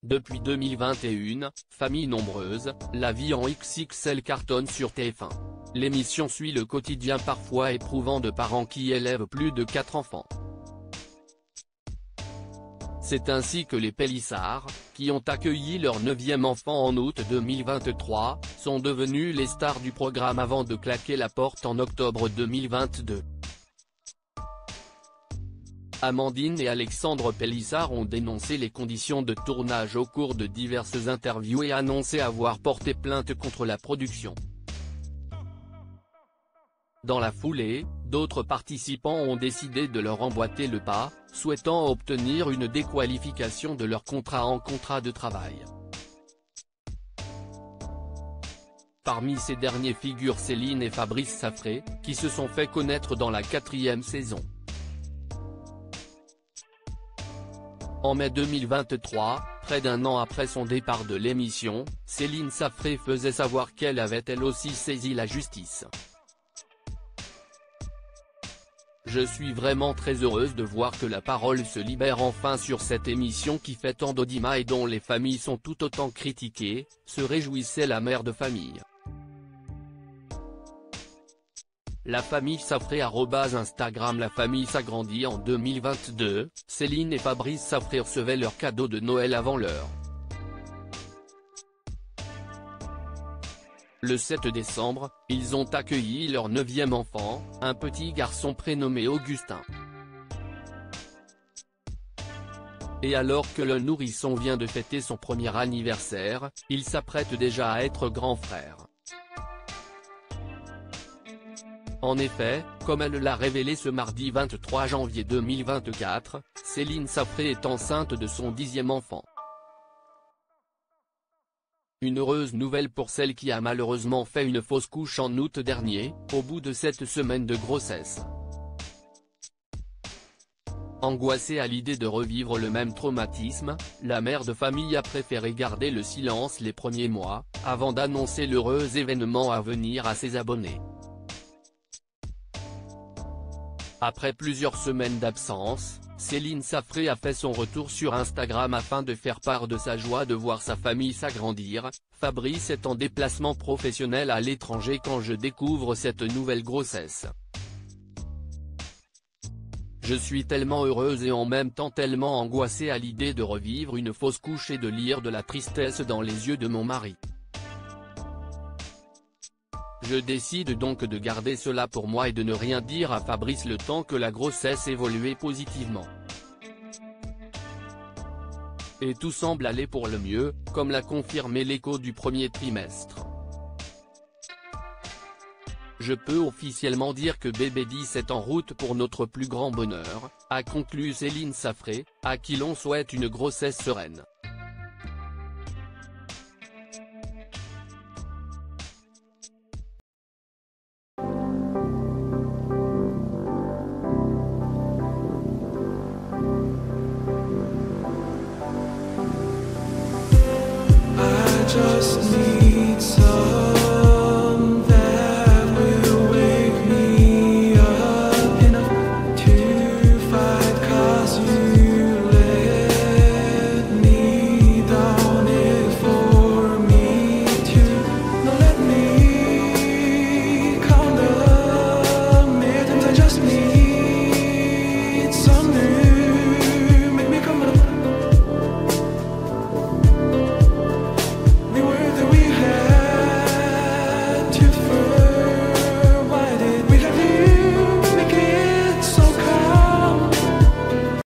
Depuis 2021, famille nombreuse, la vie en XXL cartonne sur TF1. L'émission suit le quotidien parfois éprouvant de parents qui élèvent plus de 4 enfants. C'est ainsi que les Pélissard, qui ont accueilli leur 9e enfant en août 2023, sont devenus les stars du programme avant de claquer la porte en octobre 2022. Amandine et Alexandre Pélissard ont dénoncé les conditions de tournage au cours de diverses interviews et annoncé avoir porté plainte contre la production. Dans la foulée, d'autres participants ont décidé de leur emboîter le pas, souhaitant obtenir une déqualification de leur contrat en contrat de travail. Parmi ces derniers figurent Céline et Fabrice Safré, qui se sont fait connaître dans la 4e saison. En mai 2023, près d'un an après son départ de l'émission, Céline Safré faisait savoir qu'elle avait elle aussi saisi la justice. Je suis vraiment très heureuse de voir que la parole se libère enfin sur cette émission qui fait tant d'audimat et dont les familles sont tout autant critiquées, se réjouissait la mère de famille. La famille Safré @Instagram. La famille s'agrandit en 2022, Céline et Fabrice Safré recevaient leur cadeau de Noël avant l'heure. Le 7 décembre, ils ont accueilli leur 9e enfant, un petit garçon prénommé Augustin. Et alors que le nourrisson vient de fêter son premier anniversaire, il s'apprête déjà à être grand frère. En effet, comme elle l'a révélé ce mardi 23 janvier 2024, Céline Safré est enceinte de son 10e enfant. Une heureuse nouvelle pour celle qui a malheureusement fait une fausse couche en août dernier, au bout de 7 semaines de grossesse. Angoissée à l'idée de revivre le même traumatisme, la mère de famille a préféré garder le silence les premiers mois, avant d'annoncer l'heureux événement à venir à ses abonnés. Après plusieurs semaines d'absence, Céline Safré a fait son retour sur Instagram afin de faire part de sa joie de voir sa famille s'agrandir. Fabrice est en déplacement professionnel à l'étranger quand je découvre cette nouvelle grossesse. Je suis tellement heureuse et en même temps tellement angoissée à l'idée de revivre une fausse couche et de lire de la tristesse dans les yeux de mon mari. Je décide donc de garder cela pour moi et de ne rien dire à Fabrice le temps que la grossesse évolue positivement. Et tout semble aller pour le mieux, comme l'a confirmé l'écho du premier trimestre. Je peux officiellement dire que bébé 10 est en route pour notre plus grand bonheur, a conclu Céline Safré, à qui l'on souhaite une grossesse sereine.